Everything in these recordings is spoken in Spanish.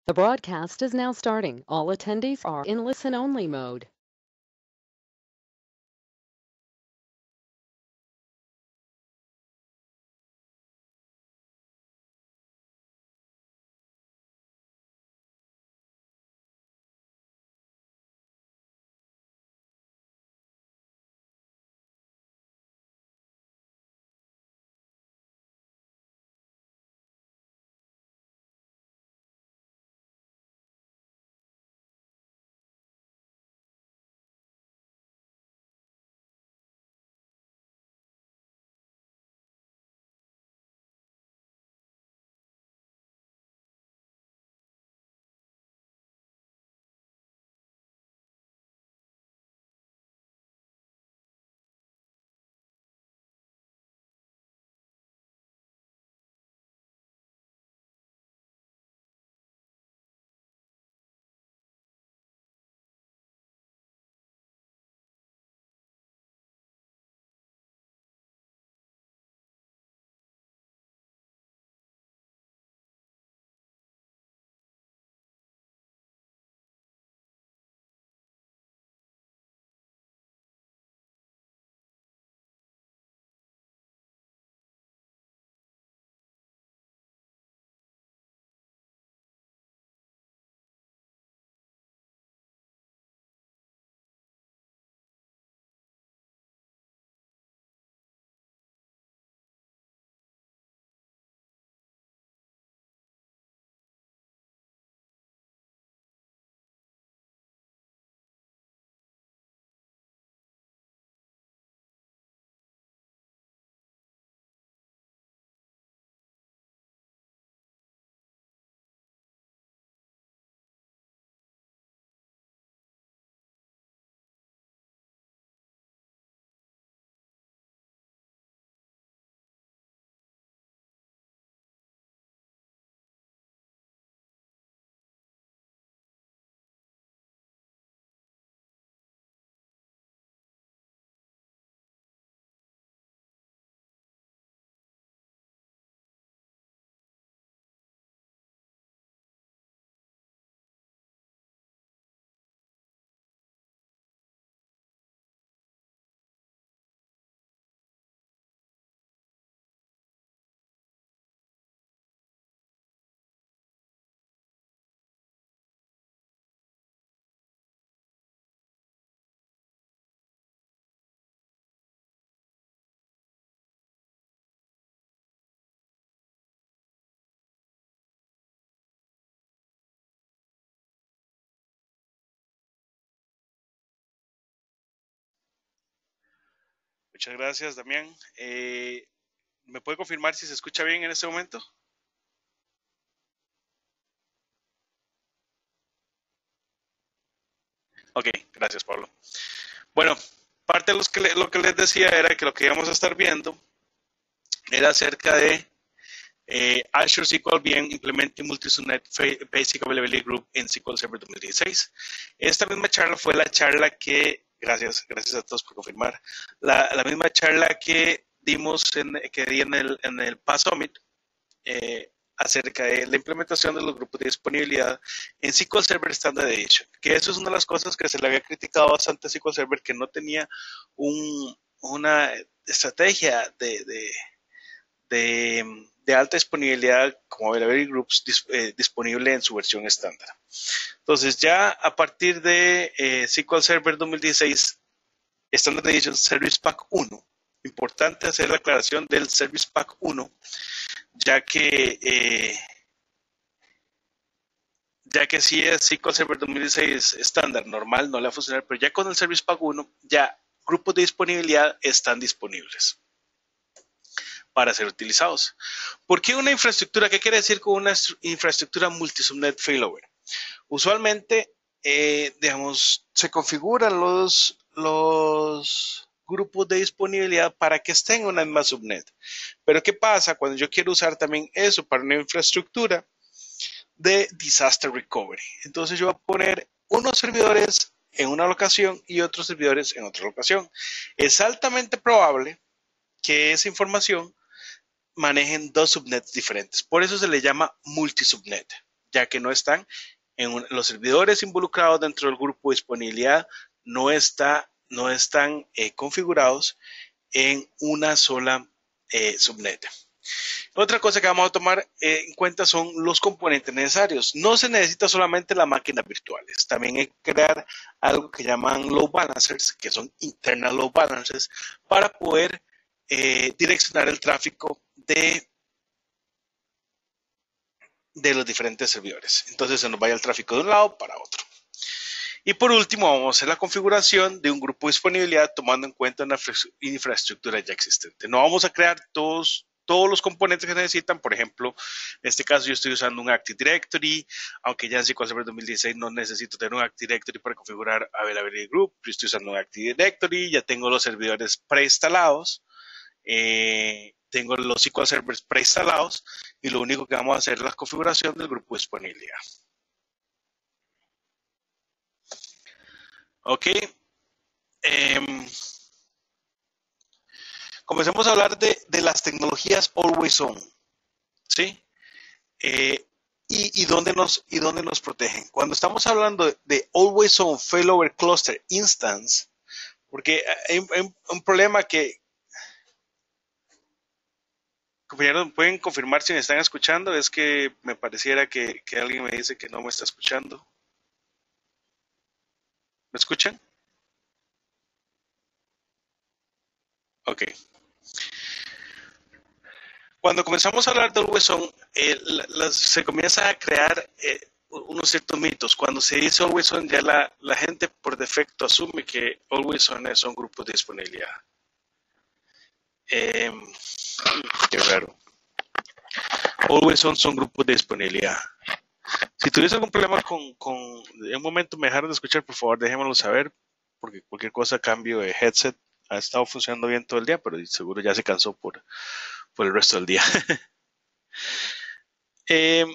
The broadcast is now starting. All attendees are in listen-only mode. Muchas gracias, Damián. ¿Me puede confirmar si se escucha bien en este momento? Ok, gracias, Pablo. Bueno, parte de lo que les decía era que lo que íbamos a estar viendo era acerca de Azure SQL VM Implementing Multi-Subnet Basic Availability Group en SQL Server 2016. Esta misma charla fue la charla que, gracias a todos por confirmar, la misma charla que dimos que di en el PAS Summit, acerca de la implementación de los grupos de disponibilidad en SQL Server Standard Edition, que eso es una de las cosas que se le había criticado bastante a SQL Server, que no tenía una estrategia de alta disponibilidad como Availability Groups disponible en su versión estándar. Entonces ya a partir de SQL Server 2016 Standard Edition Service Pack 1, importante hacer la aclaración del Service Pack 1, ya que si es SQL Server 2016 estándar, normal, no le va a funcionar, pero ya con el Service Pack 1, ya grupos de disponibilidad están disponibles para ser utilizados. ¿Por qué una infraestructura? ¿Qué quiere decir con una infraestructura multi-subnet failover? Usualmente, digamos, se configuran los grupos de disponibilidad para que estén en una misma subnet. Pero ¿qué pasa cuando yo quiero usar también eso para una infraestructura de disaster recovery? Entonces yo voy a poner unos servidores en una locación y otros servidores en otra locación. Es altamente probable que esa información manejen dos subnets diferentes. Por eso se le llama multisubnet. ya que no están los servidores involucrados dentro del grupo de disponibilidad, no están configurados en una sola subnet. Otra cosa que vamos a tomar en cuenta son los componentes necesarios. No se necesita solamente las máquinas virtuales, también hay que crear algo que llaman load balancers, que son internal load balancers, para poder direccionar el tráfico de los diferentes servidores. Entonces se nos vaya el tráfico de un lado para otro. Y por último, vamos a hacer la configuración de un grupo de disponibilidad tomando en cuenta una infraestructura ya existente. No vamos a crear todos los componentes que necesitan. Por ejemplo, en este caso yo estoy usando un Active Directory, aunque ya en SQL Server 2016 no necesito tener un Active Directory para configurar Availability Group. Yo estoy usando un Active Directory, ya tengo los servidores preinstalados. Tengo los SQL servers preinstalados y lo único que vamos a hacer es la configuración del grupo de disponibilidad. Ok. Comencemos a hablar de las tecnologías Always On. ¿Sí? Y dónde nos protegen. Cuando estamos hablando de Always On Failover Cluster Instance, porque hay un problema que, compañeros, pueden confirmar si me están escuchando. Es que me pareciera que alguien me dice que no me está escuchando. ¿Me escuchan? Ok. Cuando comenzamos a hablar de Always On, se comienza a crear unos ciertos mitos. Cuando se dice Always On, ya la gente por defecto asume que Always On son grupos de disponibilidad. Qué raro. Always On son grupos de disponibilidad. Si tuviese algún problema en un momento me dejaron de escuchar, por favor déjenmelo saber, porque cualquier cosa, cambio de headset. Ha estado funcionando bien todo el día, pero seguro ya se cansó por el resto del día. Que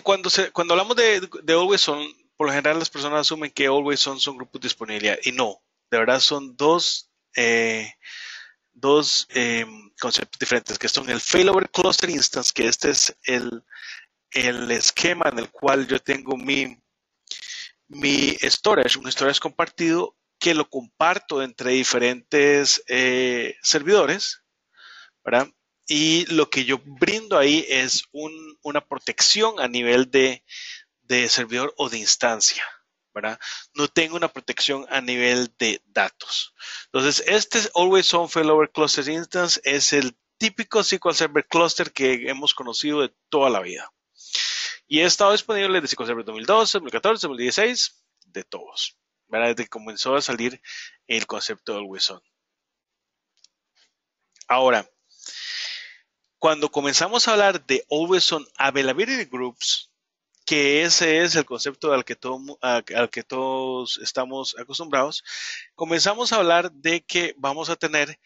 cuando hablamos de Always On, por lo general las personas asumen que Always On son grupos de disponibilidad, y no, de verdad son dos conceptos diferentes, que son el Failover Cluster Instance, que este es el esquema en el cual yo tengo mi storage, un storage compartido que lo comparto entre diferentes servidores, ¿verdad? Y lo que yo brindo ahí es una protección a nivel de servidor o de instancia, ¿verdad? No tengo una protección a nivel de datos. Entonces, este Always On Failover Cluster Instance es el típico SQL Server Cluster que hemos conocido de toda la vida. Y ha estado disponible desde SQL Server 2012, 2014, 2016, de todos, ¿verdad? Desde que comenzó a salir el concepto de Always On. Ahora, cuando comenzamos a hablar de Always On Availability Groups, que ese es el concepto al que todos estamos acostumbrados, comenzamos a hablar de que vamos a tener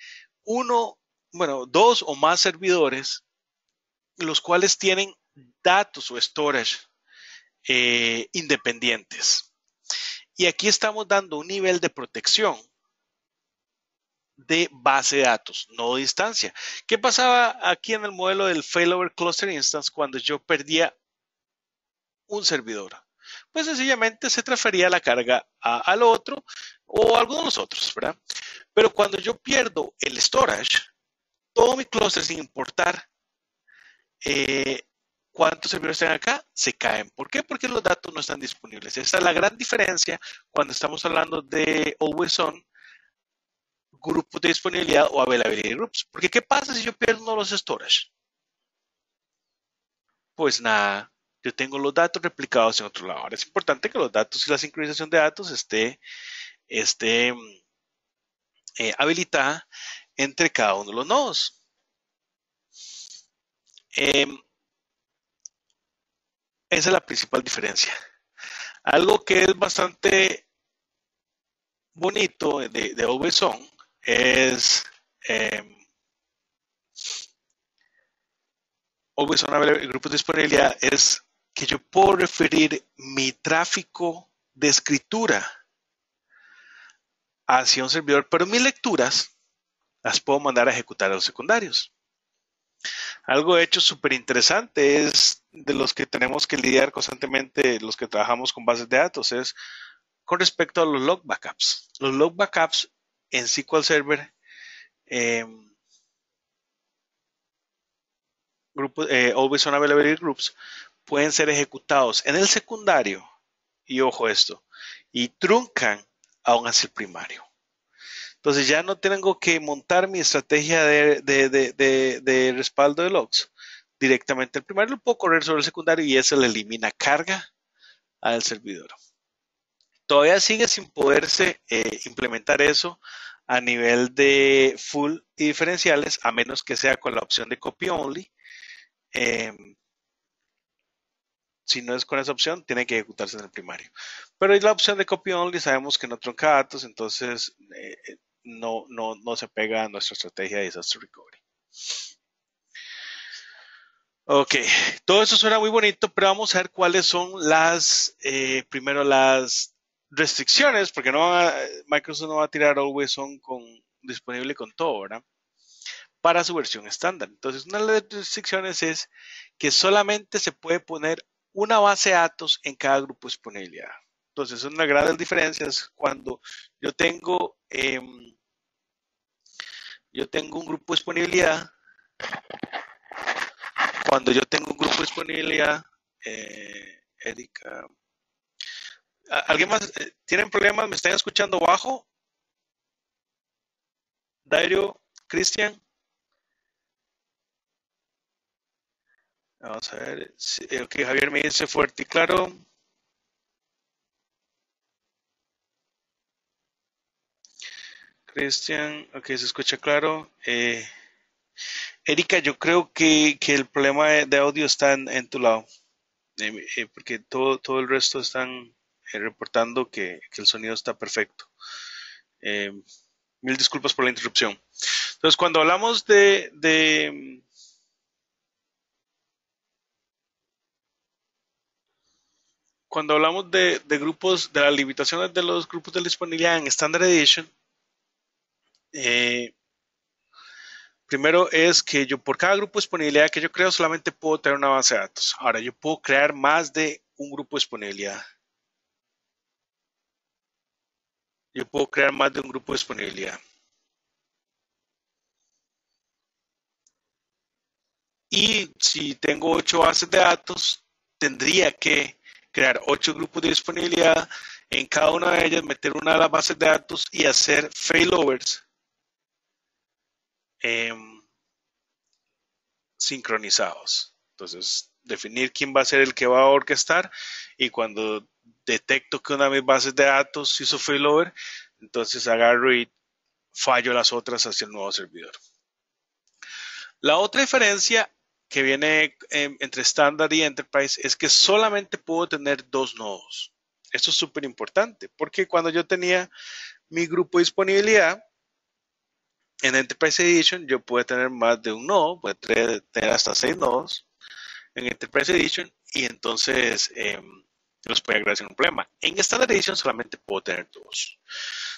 dos o más servidores, los cuales tienen datos o storage independientes. Y aquí estamos dando un nivel de protección de base de datos, no de instancia. ¿Qué pasaba aquí en el modelo del Failover Cluster Instance cuando yo perdía un servidor? Pues sencillamente se transfería la carga al otro o a alguno de los otros, ¿verdad? Pero cuando yo pierdo el storage, todo mi cluster, sin importar cuántos servidores están acá, se caen. ¿Por qué? Porque los datos no están disponibles. Esa es la gran diferencia cuando estamos hablando de Always On, grupos de disponibilidad o availability groups. Porque ¿qué pasa si yo pierdo uno de los storage? Pues nada, yo tengo los datos replicados en otro lado. Ahora es importante que los datos y la sincronización de datos esté habilitada entre cada uno de los nodos. Esa es la principal diferencia. Algo que es bastante bonito de Always On es Always On grupos de disponibilidad, es que yo puedo referir mi tráfico de escritura hacia un servidor, pero mis lecturas las puedo mandar a ejecutar a los secundarios. Algo hecho súper interesante es de los que tenemos que lidiar constantemente, los que trabajamos con bases de datos, es con respecto a los log backups. Los log backups en SQL Server, eh, Always on Availability Groups, pueden ser ejecutados en el secundario, y ojo esto, y truncan aún así el primario. Entonces ya no tengo que montar mi estrategia de respaldo de logs directamente al primario, lo puedo correr sobre el secundario y eso le elimina carga al servidor. Todavía sigue sin poderse implementar eso a nivel de full y diferenciales, a menos que sea con la opción de copy only. Eh, si no es con esa opción, tiene que ejecutarse en el primario. Pero la opción de copy only sabemos que no trunca datos, entonces no se pega a nuestra estrategia de disaster recovery. Ok, todo eso suena muy bonito, pero vamos a ver cuáles son primero las restricciones, porque Microsoft no va a tirar Always On disponible con todo, ¿verdad? Para su versión estándar. Entonces, una de las restricciones es que solamente se puede poner una base de datos en cada grupo de disponibilidad. Entonces, una de las grandes diferencias cuando yo tengo un grupo de disponibilidad, cuando yo tengo un grupo de disponibilidad, Erika, ¿alguien más? ¿Tienen problemas? ¿Me están escuchando bajo? Dario, Cristian. Vamos a ver. Sí, ok, Javier me dice fuerte y claro. Cristian, ok, se escucha claro. Erika, yo creo que el problema de audio está en tu lado, porque todo el resto están reportando que el sonido está perfecto. Eh, Mil disculpas por la interrupción. Entonces, cuando hablamos de grupos, de las limitaciones de los grupos de disponibilidad en Standard Edition, eh, primero es que yo por cada grupo de disponibilidad que yo creo solamente puedo tener una base de datos. Ahora, yo puedo crear más de un grupo de disponibilidad. Yo puedo crear más de un grupo de disponibilidad. Y si tengo 8 bases de datos, tendría que crear 8 grupos de disponibilidad, en cada una de ellas meter una de las bases de datos y hacer failovers eh, sincronizados. Entonces, definir quién va a ser el que va a orquestar y cuando detecto que una de mis bases de datos hizo failover, entonces agarro y fallo las otras hacia el nuevo servidor. La otra diferencia que viene entre estándar y enterprise es que solamente puedo tener 2 nodos. Esto es súper importante porque cuando yo tenía mi grupo de disponibilidad en Enterprise Edition, yo puedo tener más de un nodo, puedo tener hasta 6 nodos en Enterprise Edition y entonces los puede agregar sin un problema. En Standard Edition solamente puedo tener 2.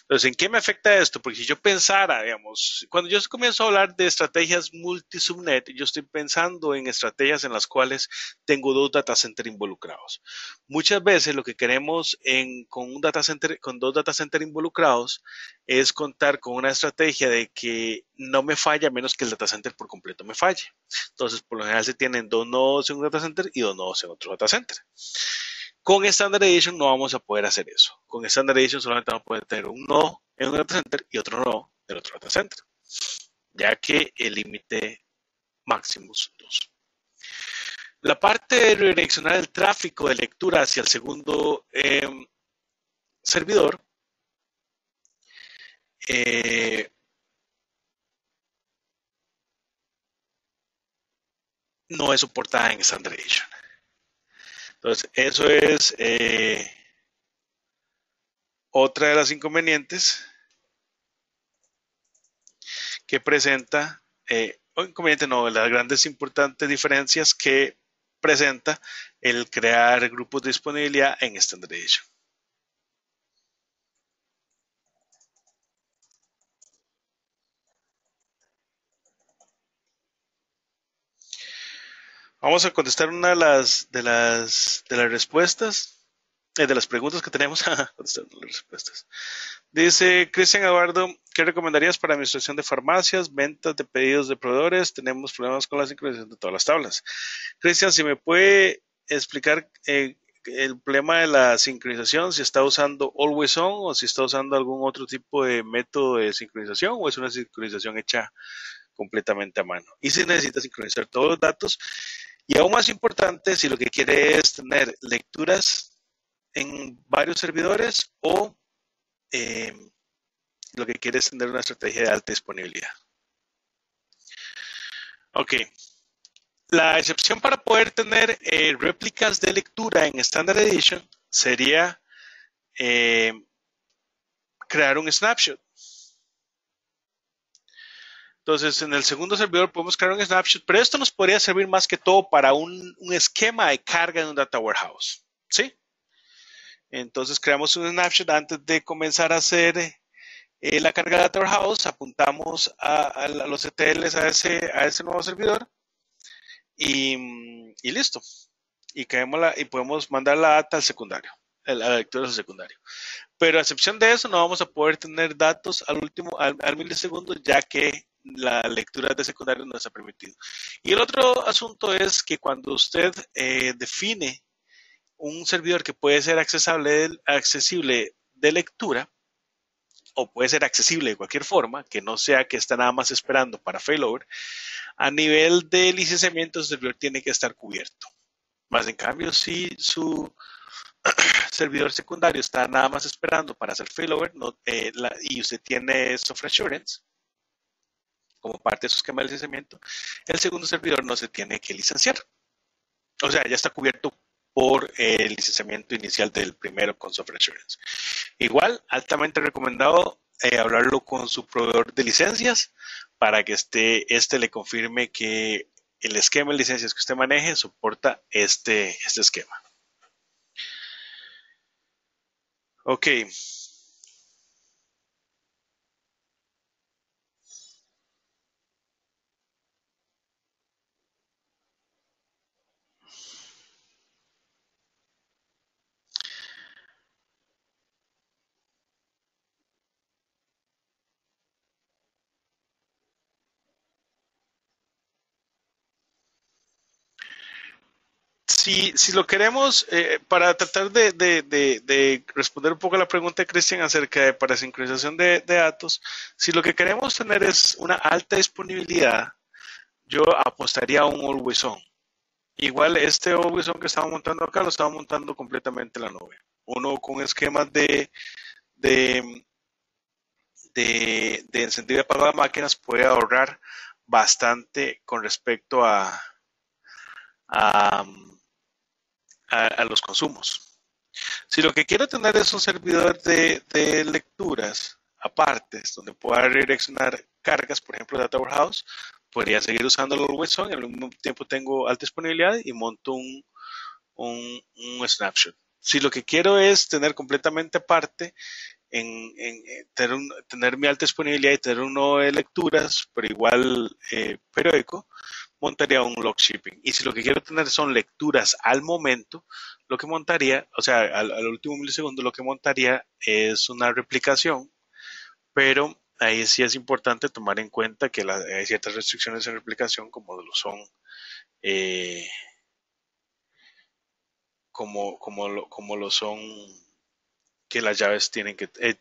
Entonces, ¿en qué me afecta esto? Porque si yo pensara, digamos, cuando yo comienzo a hablar de estrategias multi-subnet, yo estoy pensando en estrategias en las cuales tengo 2 data centers involucrados. Muchas veces lo que queremos con un data center, con 2 data centers involucrados, es contar con una estrategia de que no me falla a menos que el data center por completo me falle. Entonces, por lo general se tienen 2 nodos en un data center y 2 nodos en otro data center. Con Standard Edition no vamos a poder hacer eso. Con Standard Edition solamente vamos a poder tener un nodo en un data center y otro nodo en otro data center, ya que el límite máximo es 2. La parte de redireccionar el tráfico de lectura hacia el segundo servidor no es soportada en Standard Edition. Entonces, eso es otra de las inconvenientes que presenta, o inconveniente no, las grandes importantes diferencias que presenta el crear grupos de disponibilidad en Standard Edition. Vamos a contestar una de las respuestas, de las preguntas que tenemos. Contestar las respuestas. Dice Cristian Eduardo, ¿qué recomendarías para administración de farmacias, ventas de pedidos de proveedores? Tenemos problemas con la sincronización de todas las tablas. Cristian, si me puede explicar el problema de la sincronización, si está usando Always On o si está usando algún otro tipo de método de sincronización o es una sincronización hecha completamente a mano. Y si necesita sincronizar todos los datos, y aún más importante, si lo que quiere es tener lecturas en varios servidores o eh, lo que quiere es tener una estrategia de alta disponibilidad. Ok. La excepción para poder tener réplicas de lectura en Standard Edition sería eh, crear un snapshot. Entonces, en el segundo servidor podemos crear un snapshot, pero esto nos podría servir más que todo para un esquema de carga en un data warehouse. ¿Sí? Entonces, creamos un snapshot antes de comenzar a hacer la carga de data warehouse, apuntamos a los ETLs a ese nuevo servidor y listo. Y podemos mandar la data al secundario, a la lectura al secundario. Pero a excepción de eso, no vamos a poder tener datos al milisegundo, ya que la lectura de secundario no está permitido. Y el otro asunto es que cuando usted define un servidor que puede ser accesible de lectura, o puede ser accesible de cualquier forma, que no sea que está nada más esperando para failover, a nivel de licenciamiento el servidor tiene que estar cubierto. Más en cambio, si su servidor secundario está nada más esperando para hacer failover y usted tiene software assurance como parte de su esquema de licenciamiento, el segundo servidor no se tiene que licenciar. O sea, ya está cubierto por el licenciamiento inicial del primero con software assurance. Igual, altamente recomendado hablarlo con su proveedor de licencias para que este le confirme que el esquema de licencias que usted maneje soporta este esquema. Ok. Si lo queremos, para tratar de responder un poco a la pregunta de Cristian acerca de parasincronización de datos, si lo que queremos tener es una alta disponibilidad, yo apostaría a un Always On. Igual este Always On que estamos montando acá lo estamos montando completamente en la nube. Uno con esquemas de, de encendido y apagado de máquinas puede ahorrar bastante con respecto a, a los consumos. Si lo que quiero tener es un servidor de lecturas aparte, donde pueda redireccionar cargas, por ejemplo, Data Warehouse, podría seguir usando el Always On, al mismo tiempo tengo alta disponibilidad y monto un snapshot. Si lo que quiero es tener completamente aparte, tener mi alta disponibilidad y tener un nodo de lecturas, pero igual periódico, montaría un log shipping. Y si lo que quiero tener son lecturas al momento, lo que montaría, o sea, al último milisegundo, lo que montaría es una replicación, pero ahí sí es importante tomar en cuenta que hay ciertas restricciones en replicación, como lo son, eh, como lo son que las llaves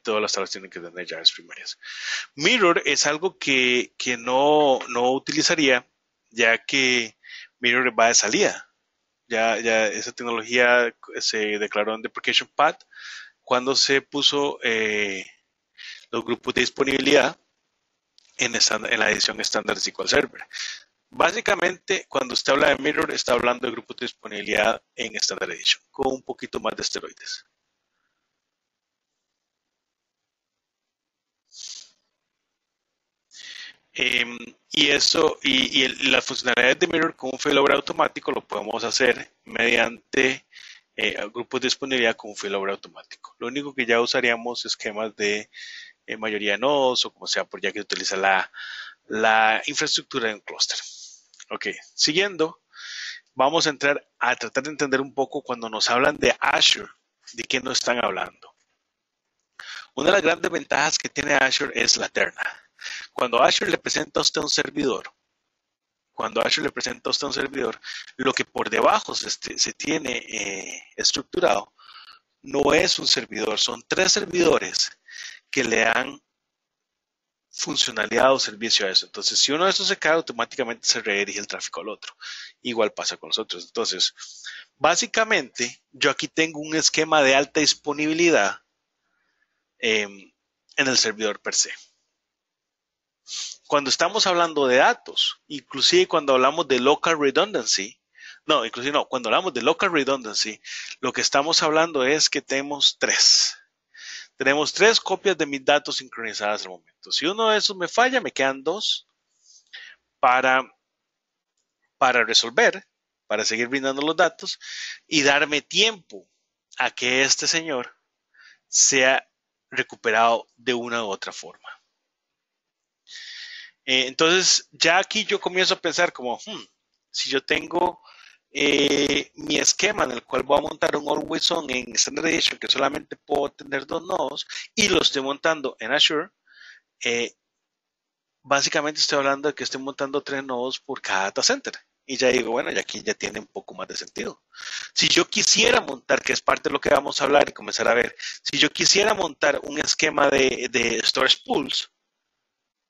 todas las tablas tienen que tener llaves primarias. Mirror es algo que no utilizaría, ya que Mirror va de salida. Ya esa tecnología se declaró en Deprecation Path cuando se puso los grupos de disponibilidad en la edición estándar de SQL Server. Básicamente, cuando usted habla de Mirror, está hablando de grupos de disponibilidad en Standard Edition, con un poquito más de esteroides. La funcionalidad de Mirror con un failover automático lo podemos hacer mediante grupos de disponibilidad con un failover automático. Lo único que ya usaríamos esquemas de mayoría de nodos o como sea, por ya que utiliza la infraestructura de un clúster. Ok, siguiendo. vamos a entrar a tratar de entender un poco cuando nos hablan de Azure, de qué nos están hablando. Una de las grandes ventajas que tiene Azure es la terna. Cuando Azure le presenta a usted un servidor, lo que por debajo se tiene estructurado no es un servidor, son 3 servidores que le dan funcionalidad o servicio a eso. Entonces, si uno de estos se cae, automáticamente se redirige el tráfico al otro. Igual pasa con los otros. Entonces, básicamente, yo aquí tengo un esquema de alta disponibilidad en el servidor per se. Cuando estamos hablando de datos, inclusive cuando hablamos de local redundancy, cuando hablamos de local redundancy, lo que estamos hablando es que tenemos 3. Tenemos 3 copias de mis datos sincronizadas al momento. Si uno de esos me falla, me quedan 2 para resolver, para seguir brindando los datos y darme tiempo a que este señor sea recuperado de una u otra forma. Entonces, ya aquí yo comienzo a pensar como, si yo tengo mi esquema en el cual voy a montar un Always On en Standard Edition que solamente puedo tener 2 nodos y lo estoy montando en Azure, básicamente estoy hablando de que estoy montando 3 nodos por cada data center. Y ya digo, bueno, ya aquí ya tiene un poco más de sentido. Si yo quisiera montar, que es parte de lo que vamos a hablar y comenzar a ver, si yo quisiera montar un esquema de storage pools,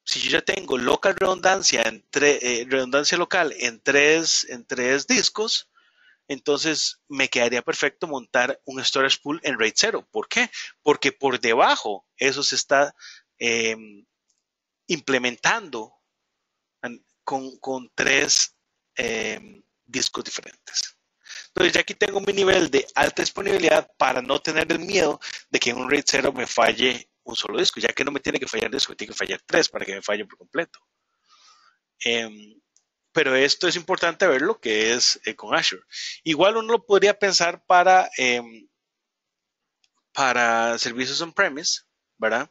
si yo ya tengo local redundancia, redundancia local en tres discos, entonces me quedaría perfecto montar un storage pool en RAID 0. ¿Por qué? Porque por debajo eso se está implementando con 3 discos diferentes. Entonces ya aquí tengo mi nivel de alta disponibilidad para no tener el miedo de que en un RAID 0 me falle un solo disco, ya que no me tiene que fallar disco, me tiene que fallar 3 para que me falle por completo. Pero esto es importante verlo que es con Azure. Igual uno lo podría pensar para servicios on-premise, ¿verdad?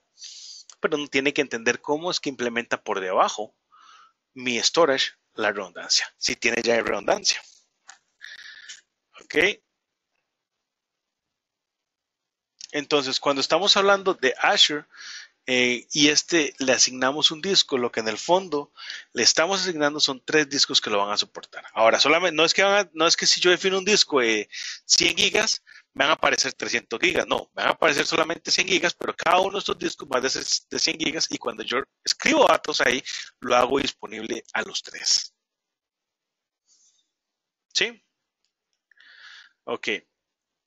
Pero uno tiene que entender cómo es que implementa por debajo mi storage la redundancia, si tiene ya redundancia. ¿Ok? Entonces, cuando estamos hablando de Azure y le asignamos un disco, lo que en el fondo le estamos asignando son 3 discos que lo van a soportar. Ahora, solamente no es que si yo defino un disco de 100 gigas, me van a aparecer 300 gigas. No, me van a aparecer solamente 100 gigas, pero cada uno de estos discos va a ser de 100 gigas y cuando yo escribo datos ahí, lo hago disponible a los 3. ¿Sí? Ok.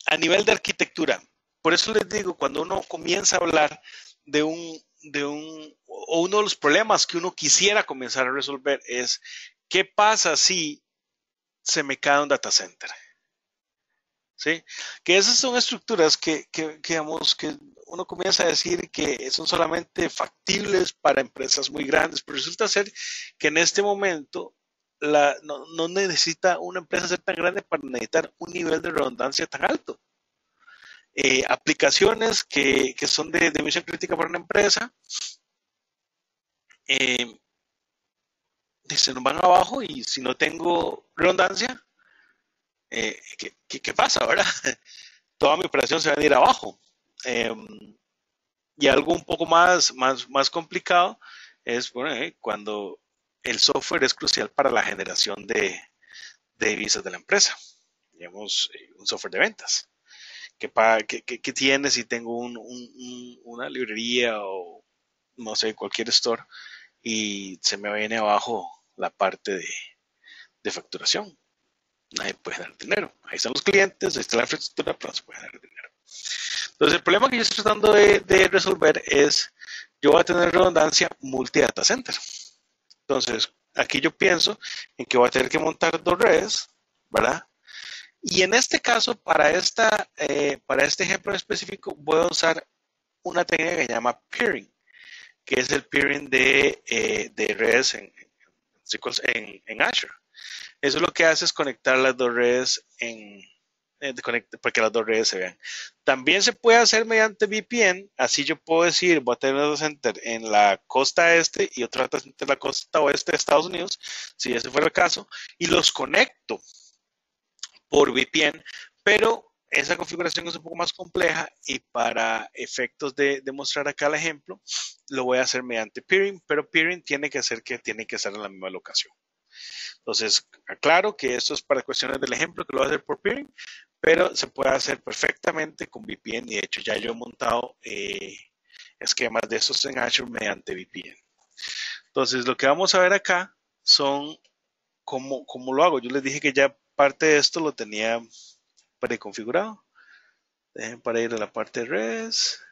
A nivel de arquitectura, por eso les digo, cuando uno comienza a hablar de o uno de los problemas que uno quisiera comenzar a resolver es, ¿qué pasa si se me cae un data center? ¿Sí? Que esas son estructuras digamos, que uno comienza a decir que son solamente factibles para empresas muy grandes, pero resulta ser que en este momento no necesita una empresa ser tan grande para necesitar un nivel de redundancia tan alto. Aplicaciones que son de misión crítica para una empresa se nos van abajo y si no tengo redundancia, ¿qué pasa, verdad? Toda mi operación se va a ir abajo. Y algo un poco más complicado es cuando el software es crucial para la generación de divisas de la empresa. Digamos, un software de ventas. ¿Qué tiene si tengo una librería o no sé, cualquier store y se me viene abajo la parte de facturación? Nadie puede dar dinero. Ahí están los clientes, ahí está la infraestructura, pero no se puede dar dinero. Entonces, el problema que yo estoy tratando de resolver es, yo voy a tener redundancia multi-data center. Entonces, aquí yo pienso en que voy a tener que montar 2 redes, ¿verdad? Y en este caso, para este ejemplo en específico, voy a usar una técnica que se llama peering, que es el peering de redes en Azure. Eso lo que hace es conectar las 2 redes para que las 2 redes se vean. También se puede hacer mediante VPN, así yo puedo decir, voy a tener un data center en la costa este y otro data center en la costa oeste de Estados Unidos, si ese fuera el caso, y los conecto por VPN, pero esa configuración es un poco más compleja y para efectos de mostrar acá el ejemplo, lo voy a hacer mediante peering, pero peering tiene que estar en la misma locación. Entonces, aclaro que esto es para cuestiones del ejemplo, que lo voy a hacer por peering, pero se puede hacer perfectamente con VPN y de hecho ya yo he montado esquemas de estos en Azure mediante VPN. Entonces, lo que vamos a ver acá son cómo lo hago. Yo les dije que ya parte de esto lo tenía preconfigurado. Dejen para ir a la parte de res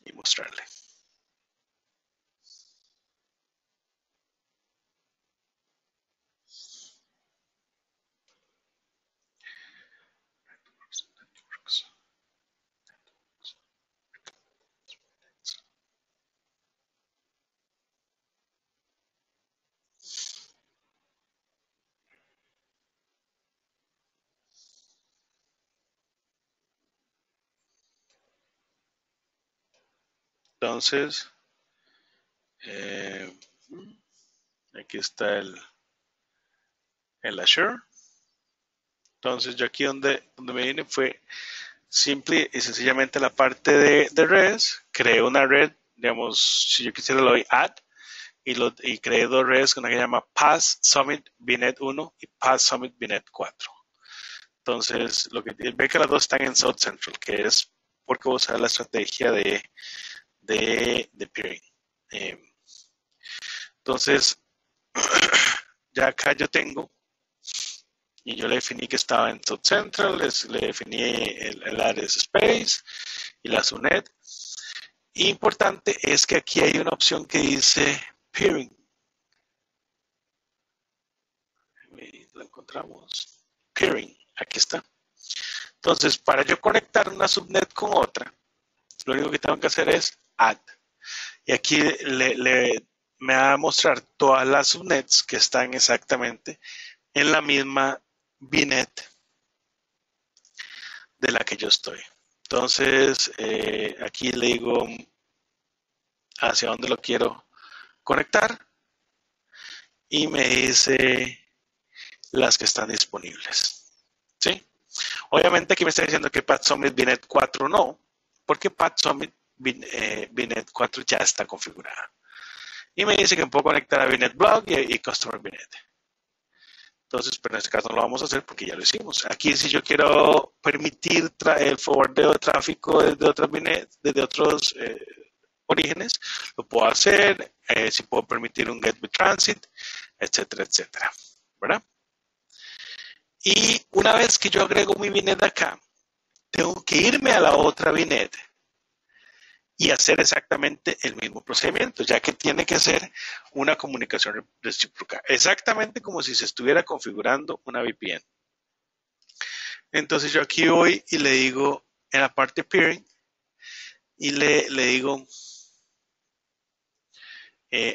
y mostrarle. Entonces, aquí está el Azure. Entonces, yo aquí donde me vine fue simple y sencillamente la parte de redes. Creé una red, digamos, si yo quisiera le doy add y creé dos redes, una que se llama Pass Summit VNet 1 y Pass Summit VNet 4. Entonces, lo que ve que las dos están en South Central, que es porque voy a usar la estrategia de peering. Entonces, ya acá yo tengo, y yo le definí que estaba en South Central, le definí el Address Space y la subnet. Y importante es que aquí hay una opción que dice peering. La encontramos. Peering, aquí está. Entonces, para yo conectar una subnet con otra, lo único que tengo que hacer es add. Y aquí me va a mostrar todas las subnets que están exactamente en la misma VNet de la que yo estoy. Entonces, aquí le digo hacia dónde lo quiero conectar y me dice las que están disponibles. ¿Sí? Obviamente aquí me está diciendo que Path Summit VNet 4 no, porque Path Summit VNet 4 ya está configurada. Y me dice que puedo conectar a VNet Blog y Customer VNet. Entonces, pero en este caso no lo vamos a hacer porque ya lo hicimos. Aquí si yo quiero permitir el forwardeo de tráfico desde otras VNet, desde otros orígenes, lo puedo hacer. Si puedo permitir un Get with Transit, etcétera, etcétera. ¿Verdad? Y una vez que yo agrego mi VNet acá, tengo que irme a la otra VNet y hacer exactamente el mismo procedimiento, ya que tiene que ser una comunicación recíproca, exactamente como si se estuviera configurando una VPN. Entonces yo aquí voy y le digo en la parte peering y le digo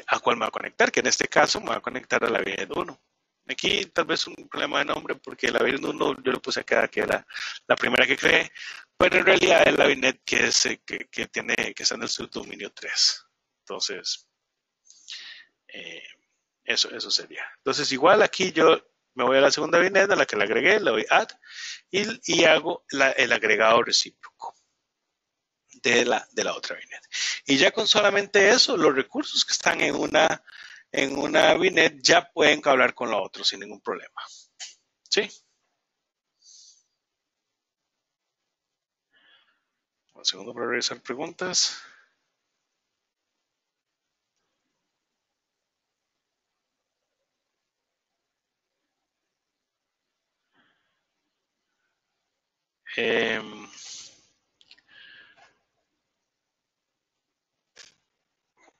a cuál me va a conectar, que en este caso me va a conectar a la VNet 1. Aquí tal vez un problema de nombre porque la VNet 1 yo le puse acá que era la primera que creé, pero en realidad es la VNet que está en el subdominio 3. Entonces, eso sería. Entonces, igual aquí yo me voy a la segunda VNet a la que le agregué, le doy add y hago el agregado recíproco de la otra VNet. Y ya con solamente eso, los recursos que están en una VNet ya pueden hablar con la otra sin ningún problema. ¿Sí? Un segundo para revisar preguntas.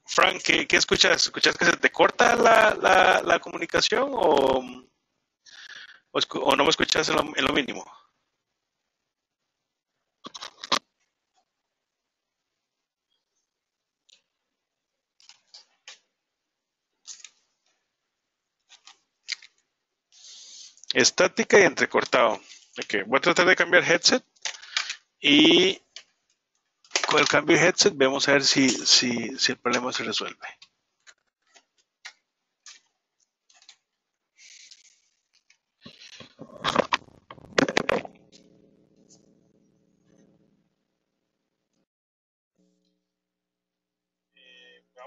Frank, ¿qué escuchas? ¿Escuchas que se te corta la comunicación o no me escuchas en lo mínimo? Estática y entrecortado. Okay. Voy a tratar de cambiar headset y con el cambio de headset vemos a ver si el problema se resuelve.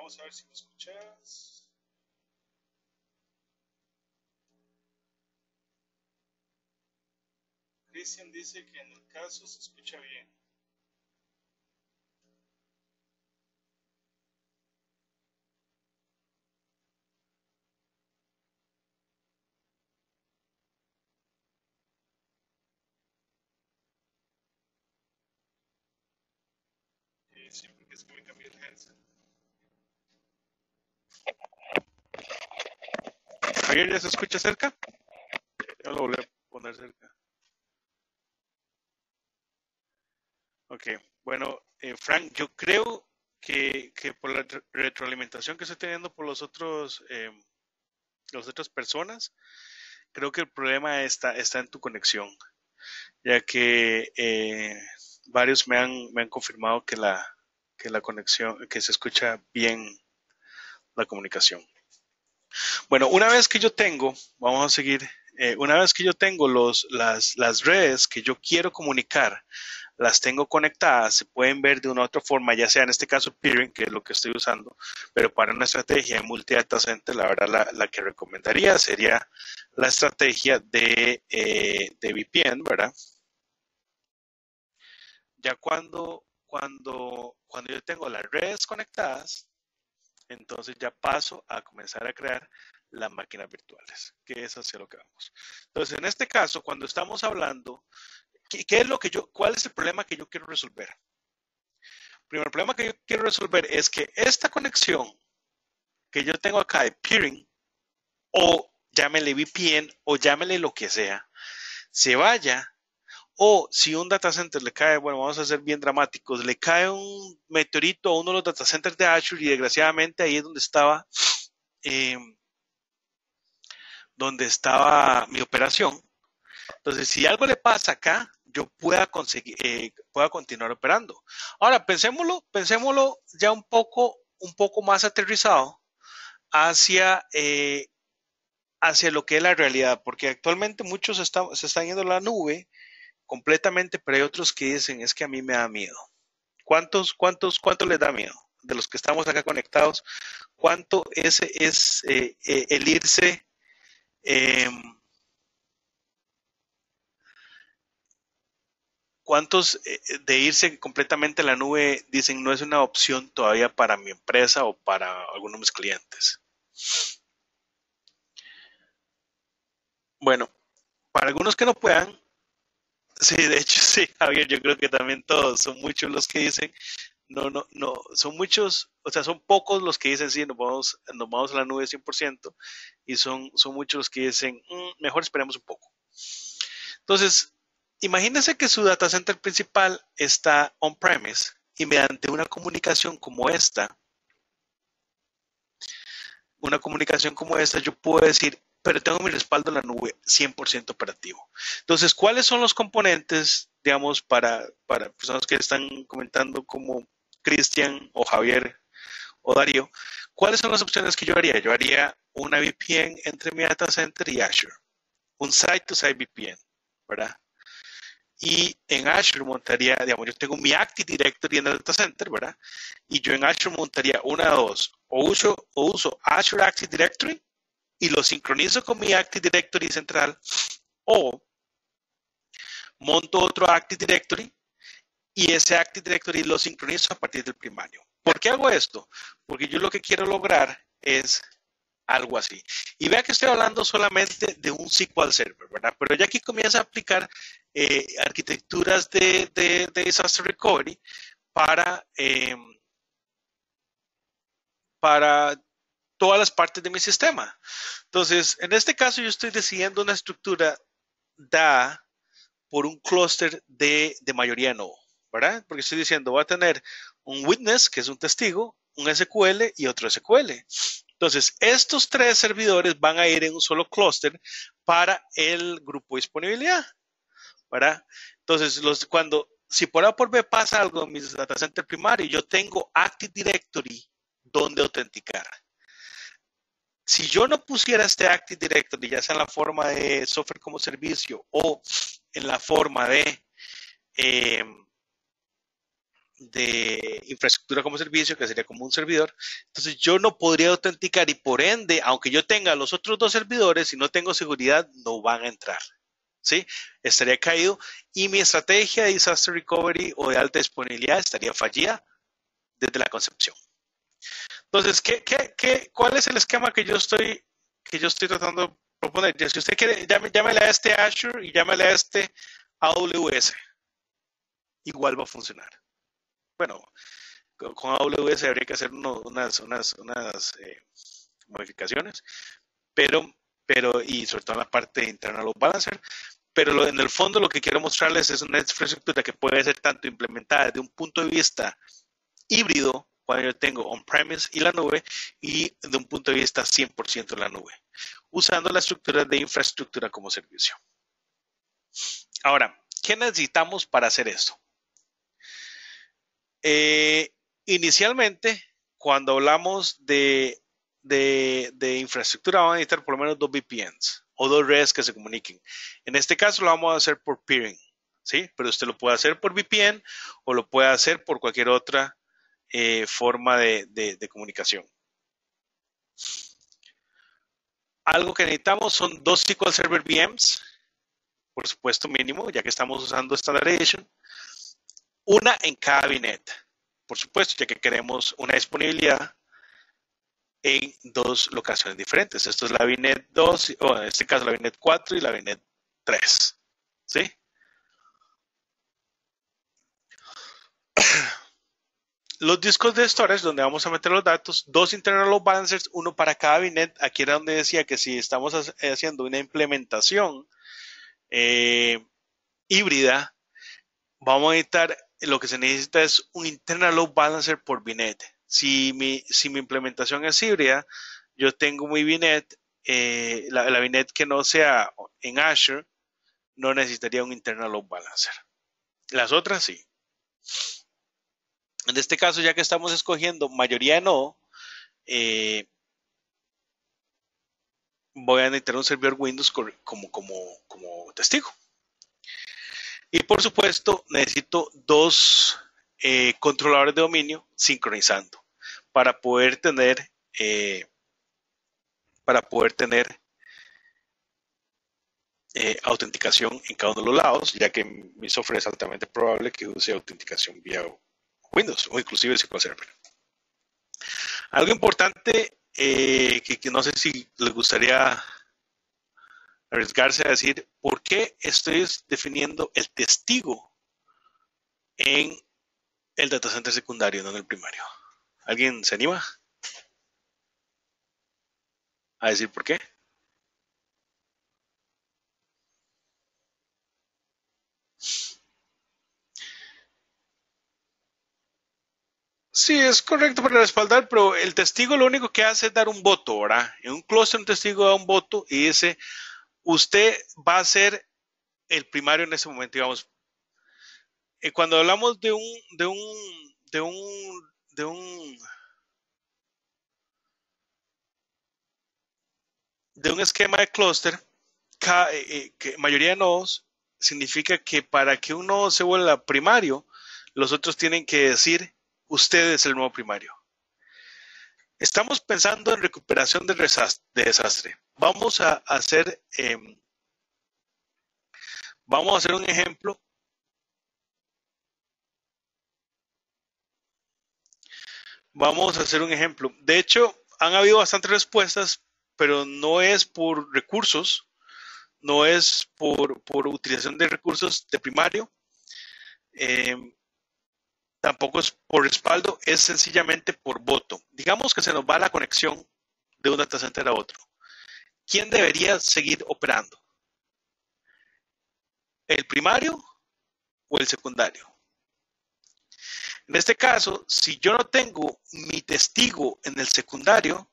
vamos a ver si me escuchas. Cristian dice que en el caso se escucha bien. Siempre que es que me cambié el headset. Javier, ¿ya se escucha cerca? Ya lo volví a poner cerca. Ok, bueno, Frank, yo creo que por la retroalimentación que estoy teniendo por las otras personas, creo que el problema está en tu conexión, ya que varios me han confirmado que la conexión, que se escucha bien la comunicación. Bueno, una vez que yo tengo, vamos a seguir, una vez que yo tengo las redes que yo quiero comunicar, las tengo conectadas, se pueden ver de una u otra forma, ya sea en este caso peering, que es lo que estoy usando, pero para una estrategia de multi-data center, la verdad la que recomendaría sería la estrategia de VPN, ¿verdad? Ya cuando yo tengo las redes conectadas, entonces ya paso a comenzar a crear las máquinas virtuales, que es hacia lo que vamos. Entonces, en este caso, cuando estamos hablando, ¿qué es lo que cuál es el problema que yo quiero resolver? El primer problema que yo quiero resolver es que esta conexión que yo tengo acá de peering, o llámele VPN, o llámele lo que sea, se vaya. O si un data center le cae, bueno, vamos a ser bien dramáticos, le cae un meteorito a uno de los data centers de Azure y desgraciadamente ahí es eh, donde estaba mi operación. Entonces, si algo le pasa acá, yo pueda continuar operando. Ahora, pensémoslo ya un poco más aterrizado hacia lo que es la realidad, porque actualmente muchos se están yendo a la nube completamente, pero hay otros que dicen, es que a mí me da miedo. ¿Cuántos les da miedo? De los que estamos acá conectados, ¿cuánto es el irse ¿cuántos de irse completamente a la nube dicen no es una opción todavía para mi empresa o para algunos de mis clientes? Bueno, para algunos que no puedan, sí, de hecho sí, Javier, yo creo que también todos, son muchos los que dicen, no, son muchos, o sea, son pocos los que dicen sí, nos vamos a la nube 100% y son muchos los que dicen mejor esperemos un poco. Entonces, imagínense que su data center principal está on-premise y mediante una comunicación como esta, yo puedo decir, pero tengo mi respaldo en la nube 100% operativo. Entonces, ¿cuáles son los componentes, digamos, para personas que están comentando como Cristian o Javier o Darío? ¿Cuáles son las opciones que yo haría? Yo haría una VPN entre mi data center y Azure, un site-to-site VPN, ¿verdad? Y en Azure montaría, digamos, yo tengo mi Active Directory en el data center, ¿verdad? Y yo en Azure montaría una de dos. O uso Azure Active Directory y lo sincronizo con mi Active Directory central, o monto otro Active Directory y ese Active Directory lo sincronizo a partir del primario. ¿Por qué hago esto? Porque yo lo que quiero lograr es algo así. Y vea que estoy hablando solamente de un SQL Server, ¿verdad? Pero ya aquí comienza a aplicar arquitecturas de disaster recovery para todas las partes de mi sistema. Entonces, en este caso yo estoy decidiendo una estructura dada por un clúster de mayoría no, ¿verdad? Porque estoy diciendo, voy a tener un witness, que es un testigo, un SQL y otro SQL. Entonces, estos tres servidores van a ir en un solo clúster para el grupo de disponibilidad, ¿verdad? Entonces, si por A por B pasa algo en mi data center primario, yo tengo Active Directory donde autenticar. Si yo no pusiera este Active Directory, ya sea en la forma de software como servicio o en la forma de de infraestructura como servicio, que sería como un servidor. Entonces yo no podría autenticar y por ende, aunque yo tenga los otros dos servidores, si no tengo seguridad, no van a entrar. ¿Sí? Estaría caído y mi estrategia de disaster recovery o de alta disponibilidad estaría fallida desde la concepción. Entonces, ¿cuál es el esquema que yo estoy tratando de proponer? Si usted quiere, llámele a este Azure y llámele a este AWS. Igual va a funcionar. Bueno, con AWS habría que hacer unas modificaciones, y sobre todo en la parte de internal load balancer, pero en el fondo lo que quiero mostrarles es una infraestructura que puede ser tanto implementada desde un punto de vista híbrido, cuando yo tengo on-premise y la nube, y de un punto de vista 100% en la nube, usando la estructura de infraestructura como servicio. Ahora, ¿qué necesitamos para hacer esto? Inicialmente, cuando hablamos de infraestructura, vamos a necesitar por lo menos 2 VPNs o 2 redes que se comuniquen. En este caso lo vamos a hacer por peering, ¿sí? Pero usted lo puede hacer por VPN o lo puede hacer por cualquier otra forma de comunicación. Algo que necesitamos son 2 SQL Server VMs, por supuesto mínimo, ya que estamos usando Standardization. Una en cada VNet, por supuesto, ya que queremos una disponibilidad en 2 locaciones diferentes. Esto es la VNet 2, o en este caso la VNet 4 y la VNet 3. ¿Sí? Los discos de storage donde vamos a meter los datos, 2 internal load balancers, uno para cada VNet. Aquí era donde decía que si estamos haciendo una implementación híbrida, vamos a necesitar, lo que se necesita es un internal load balancer por VNet. Si mi implementación es híbrida, yo tengo mi VNet, la VNet que no sea en Azure, no necesitaría un internal load balancer. Las otras sí. En este caso, ya que estamos escogiendo mayoría no, voy a necesitar un servidor Windows como testigo. Y por supuesto, necesito 2 controladores de dominio sincronizando para poder tener autenticación en cada uno de los lados, ya que mi software es altamente probable que use autenticación vía Windows o inclusive SQL Server. Algo importante que no sé si les gustaría arriesgarse a decir, ¿por qué estoy definiendo el testigo en el data center secundario, no en el primario? ¿Alguien se anima a decir por qué? Sí, es correcto para respaldar, pero el testigo lo único que hace es dar un voto, ¿verdad? En un clúster un testigo da un voto y dice, usted va a ser el primario en ese momento, digamos. Cuando hablamos de un esquema de clúster, que mayoría de nodos, significa que para que un nodo se vuelva primario, los otros tienen que decir, usted es el nuevo primario. Estamos pensando en recuperación de desastre. Vamos a hacer un ejemplo. Vamos a hacer un ejemplo. De hecho, han habido bastantes respuestas, pero no es por recursos, no es por utilización de recursos de primario, tampoco es por respaldo, es sencillamente por voto. Digamos que se nos va la conexión de un data center a otro. ¿Quién debería seguir operando? ¿El primario o el secundario? En este caso, si yo no tengo mi testigo en el secundario,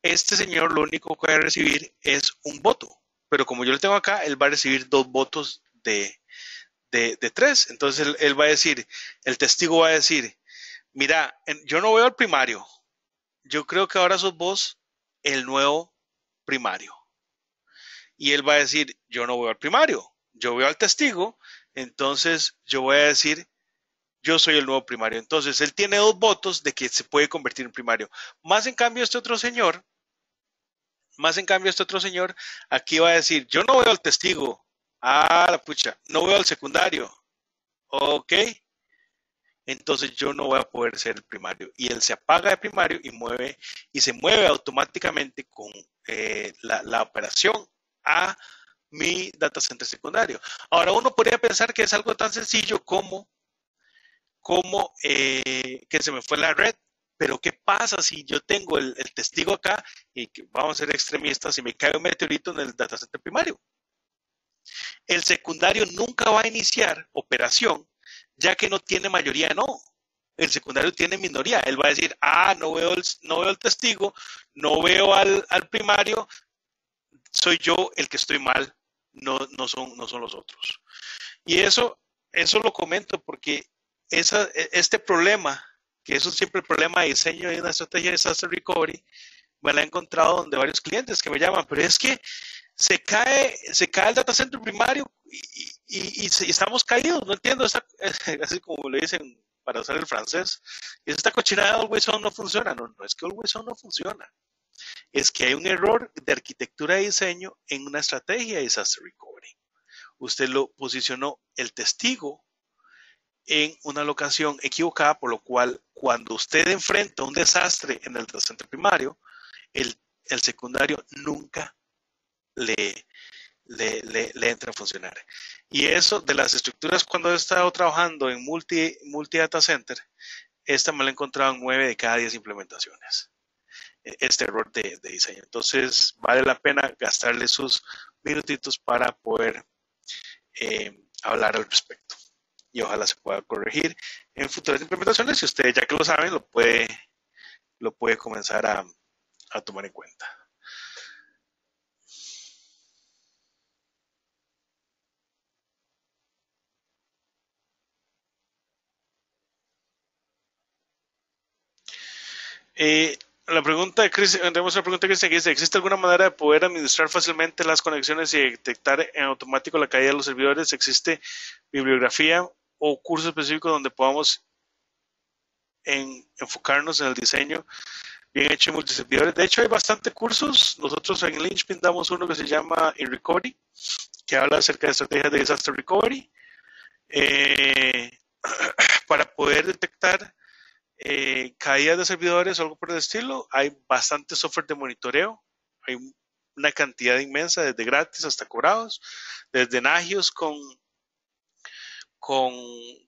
este señor lo único que va a recibir es un voto. Pero como yo lo tengo acá, él va a recibir 2 votos de 3. Entonces él va a decir, el testigo va a decir, mira, yo no veo al primario. Yo creo que ahora sos vos el nuevo primario. Y él va a decir, yo no veo al primario. Yo veo al testigo. Entonces yo voy a decir, yo soy el nuevo primario. Entonces, él tiene 2 votos de que se puede convertir en primario. Más en cambio, este otro señor, aquí va a decir, yo no veo al testigo. Ah, la pucha, no veo al secundario. Ok, entonces yo no voy a poder ser el primario. Y él se apaga de primario y se mueve automáticamente con la operación a mi data center secundario. Ahora uno podría pensar que es algo tan sencillo como que se me fue la red, pero ¿qué pasa si yo tengo el testigo acá y que vamos a ser extremistas y me cae un meteorito en el data center primario? El secundario nunca va a iniciar operación ya que no tiene mayoría, no. El secundario tiene minoría. Él va a decir, no veo el testigo, no veo al primario, soy yo el que estoy mal, no son los otros. Y eso lo comento porque este problema, que eso es siempre el problema de diseño de una estrategia de disaster recovery, me la he encontrado donde varios clientes que me llaman, pero es que se cae el data center primario y estamos caídos, no entiendo, así como le dicen para usar el francés, esta cochinada de Always On no funciona, no es que Always On no funciona, es que hay un error de arquitectura y diseño en una estrategia de disaster recovery. Usted lo posicionó el testigo en una locación equivocada, por lo cual cuando usted enfrenta un desastre en el data center primario, el secundario nunca le entra a funcionar. Y eso de las estructuras, cuando he estado trabajando en multi data center, esta me la he encontrado en 9 de cada 10 implementaciones. Este error de diseño. Entonces, vale la pena gastarle sus minutitos para poder hablar al respecto. Y ojalá se pueda corregir en futuras implementaciones. Si ustedes ya que lo saben, lo puede comenzar a tomar en cuenta. La pregunta de Cristian, tenemos una pregunta de Cristian que dice, ¿existe alguna manera de poder administrar fácilmente las conexiones y detectar en automático la caída de los servidores? ¿Existe bibliografía o curso específico donde podamos enfocarnos en el diseño bien hecho en multiservidores? De hecho, hay bastantes cursos. Nosotros en Lynchpin damos uno que se llama In Recovery, que habla acerca de estrategias de disaster recovery para poder detectar caídas de servidores o algo por el estilo. Hay bastante software de monitoreo, hay una cantidad inmensa, desde gratis hasta cobrados, desde Nagios con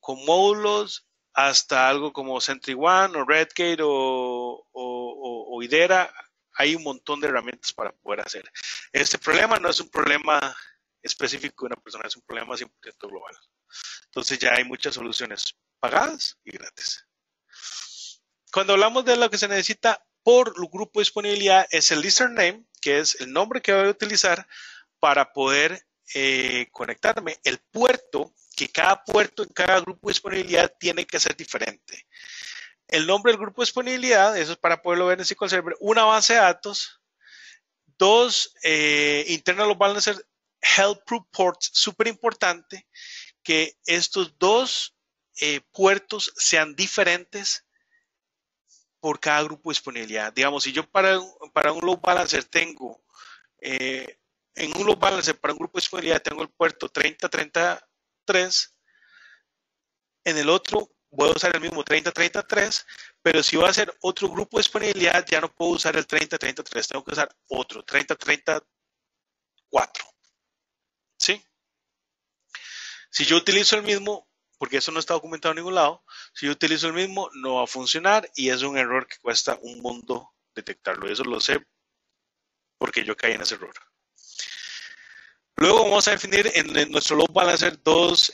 módulos hasta algo como SentryOne o Redgate o Idera. Hay un montón de herramientas para poder hacer. Este problema no es un problema específico de una persona, es un problema 100% global. Entonces ya hay muchas soluciones pagadas y gratis. Cuando hablamos de lo que se necesita por grupo de disponibilidad, es el listener name, que es el nombre que voy a utilizar para poder conectarme. El puerto, que cada puerto en cada grupo de disponibilidad tiene que ser diferente. El nombre del grupo de disponibilidad, eso es para poderlo ver en SQL Server, una base de datos, 2 internal load balancer help proof ports, súper importante que estos 2 puertos sean diferentes por cada grupo de disponibilidad. Digamos, si yo para un load balancer tengo, en un load balancer para un grupo de disponibilidad tengo el puerto 3033, en el otro voy a usar el mismo 3033, pero si voy a hacer otro grupo de disponibilidad ya no puedo usar el 3033, tengo que usar otro 3034. ¿Sí? Si yo utilizo el mismo, porque eso no está documentado en ningún lado, si yo utilizo el mismo no va a funcionar y es un error que cuesta un mundo detectarlo. Eso lo sé porque yo caí en ese error. Luego vamos a definir en nuestro load balancer 2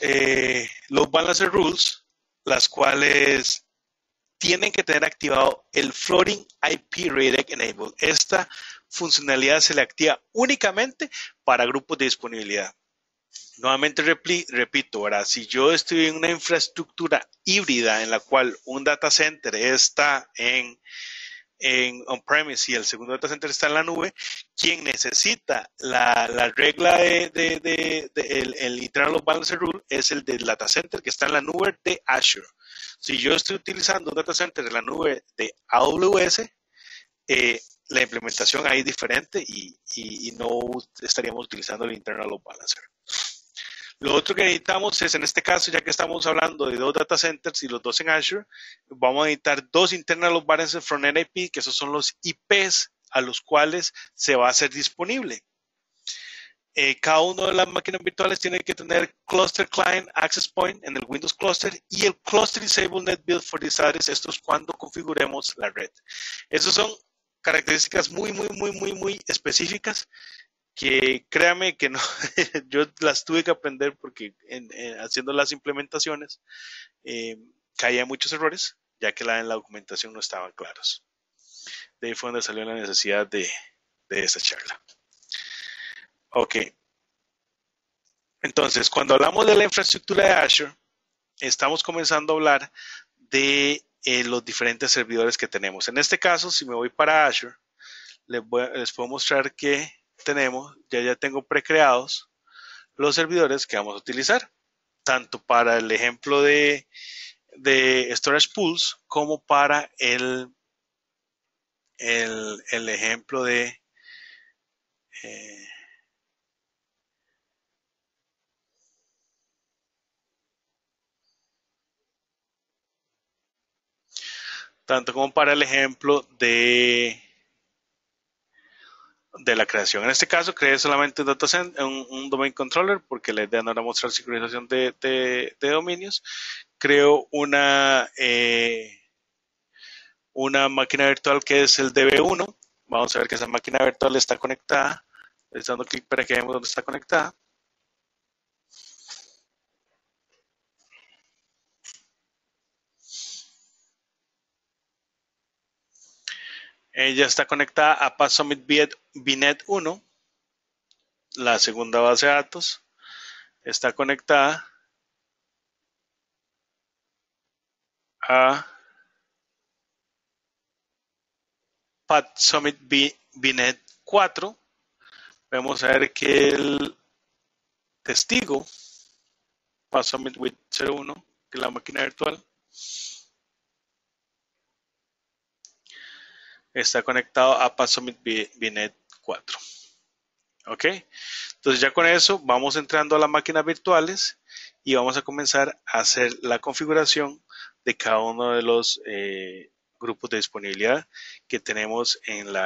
load balancer rules, las cuales tienen que tener activado el Floating IP Redirect Enable. Esta funcionalidad se le activa únicamente para grupos de disponibilidad. Nuevamente repito, ¿verdad? Si yo estoy en una infraestructura híbrida en la cual un data center está en on-premise y el segundo data center está en la nube, quien necesita la regla el internal load balancer rule es el del data center que está en la nube de Azure. Si yo estoy utilizando un data center en la nube de AWS, la implementación ahí es diferente y no estaríamos utilizando el internal load balancer. Lo otro que necesitamos es, en este caso, ya que estamos hablando de dos data centers y los dos en Azure, vamos a necesitar dos internal load balancers from NIP, que esos son los IPs a los cuales se va a hacer disponible. Cada una de las máquinas virtuales tiene que tener Cluster Client Access Point en el Windows Cluster y el Cluster Disable Net Build for this address. Esto es cuando configuremos la red. Esas son características muy específicas que créame que no, yo las tuve que aprender porque haciendo las implementaciones caía muchos errores, ya que en la documentación no estaban claros. De ahí fue donde salió la necesidad de esta charla. Ok. Entonces, cuando hablamos de la infraestructura de Azure, estamos comenzando a hablar de los diferentes servidores que tenemos. En este caso, si me voy para Azure, les puedo mostrar que tenemos, ya tengo precreados los servidores que vamos a utilizar, tanto para el ejemplo de Storage Pools como para el ejemplo de tanto como para el ejemplo de la creación. En este caso, creé solamente un data center, un domain controller, porque la idea no era mostrar sincronización de dominios. Creo una máquina virtual que es el DB1. Vamos a ver que esa máquina virtual está conectada. Estoy dando clic para que veamos dónde está conectada. Ella está conectada a Path Summit VNet 1, la segunda base de datos. Está conectada a Path Summit VNet 4. Vamos a ver que el testigo Path Summit with 01, que es la máquina virtual, está conectado a Path Summit VNet 4. Ok, entonces ya con eso vamos entrando a las máquinas virtuales y vamos a comenzar a hacer la configuración de cada uno de los grupos de disponibilidad que tenemos en la